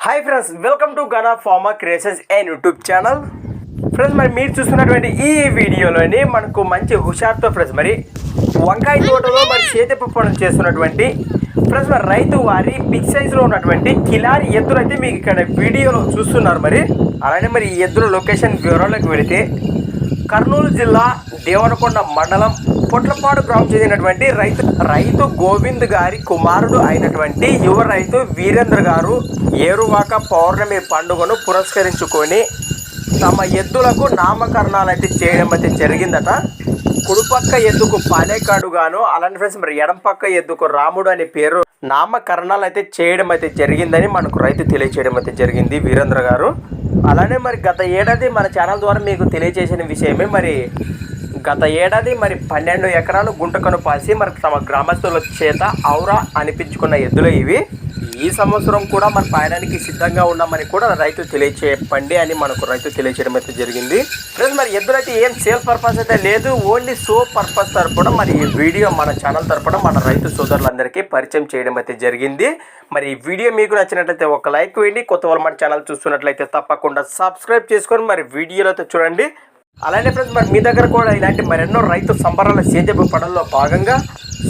Hi friends, welcome to Gana pharma creations and YouTube channel. Friends, మరి మీరు చూస్తున్నటువంటి ఈ వీడియోలోని మనకు మంచి హుషారుతో ఫ్రెండ్స్ మరి వంకాయ తోటలో మరి సేద్యపు పనులు చేస్తున్నటువంటి ఫ్రెండ్స్ మరి రైతు వారి బిగ్ సైజులో ఉన్నటువంటి కిలారి ఎద్దులు అయితే మీకు ఇక్కడ వీడియోలో చూస్తున్నారు. మరి అలానే మరి ఈ ఎద్దుల లొకేషన్ వివరాలకు వెళితే కర్నూలు జిల్లా దేవరకొండ మండలం పొట్లపాడు గ్రామం చెందినటువంటి రైతు గోవింద్ గారి కుమారుడు అయినటువంటి యువ రైతు వీరేంద్ర గారు ఏరువాక పౌర్ణమి పండుగను పురస్కరించుకొని తమ ఎద్దులకు నామకరణాలు అయితే చేయడం అయితే జరిగిందట. కుడిపక్క ఎద్దుకు పాలేకాడుగాను, అలాంటి ఫ్రెండ్స్ మరి ఎడం పక్క ఎద్దుకు రాముడు అనే పేరు నామకరణాలు అయితే చేయడం అయితే జరిగిందని మనకు రైతు తెలియచేయడం అయితే జరిగింది వీరేంద్ర గారు. అలానే మరి గత ఏడాది మన ఛానల్ ద్వారా మీకు తెలియజేసిన విషయమే, మరి గత ఏడాది మరి 12 ఎకరాలు గుంటకను పాసి మరి తమ గ్రామస్తుల చేత ఔరా అనిపించుకున్న ఎద్దులు ఇవి. ఈ సంవత్సరం కూడా మరి పాయడానికి సిద్ధంగా ఉన్నామని కూడా రైతు తెలియచేయండి అని మనకు రైతు తెలియచేయడం అయితే జరిగింది. ఫ్రెండ్స్, మరి ఎద్దులైతే ఏం సేల్ పర్పస్ అయితే లేదు, ఓన్లీ షో పర్పస్ తరపున మరి ఈ వీడియో మన ఛానల్ తరపున మన రైతు సోదరులందరికీ పరిచయం చేయడం అయితే జరిగింది. మరి ఈ వీడియో మీకు నచ్చినట్లయితే ఒక లైక్ వేయండి. కొత్త వాళ్ళు మన ఛానల్ చూస్తున్నట్లయితే తప్పకుండా సబ్స్క్రైబ్ చేసుకొని మరి వీడియోలో చూడండి. అలానే ఫ్రెండ్స్, మరి మీ దగ్గర కూడా ఇలాంటి మరెన్నో రైతు సంబరాల సేద్యపు పనుల్లో భాగంగా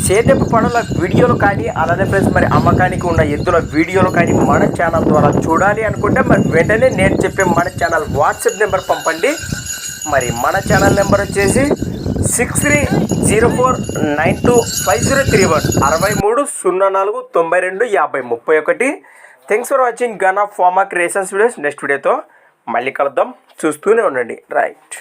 సేద్యపు పనుల వీడియోలు కానీ, అలానే ఫ్రెండ్స్ మరి అమ్మకానికి ఉన్న ఎద్దుల వీడియోలు కానీ మన ఛానల్ ద్వారా చూడాలి అనుకుంటే మరి వెంటనే నేను చెప్పే మన ఛానల్ వాట్సాప్ నెంబర్ పంపండి. మరి మన ఛానల్ నెంబర్ వచ్చేసి 6304925031 6304925031. Thanks for watching Gana pharma creations videos. Next వీడియోతో మళ్ళీ కలుద్దాం, చూస్తూనే ఉండండి. రైట్.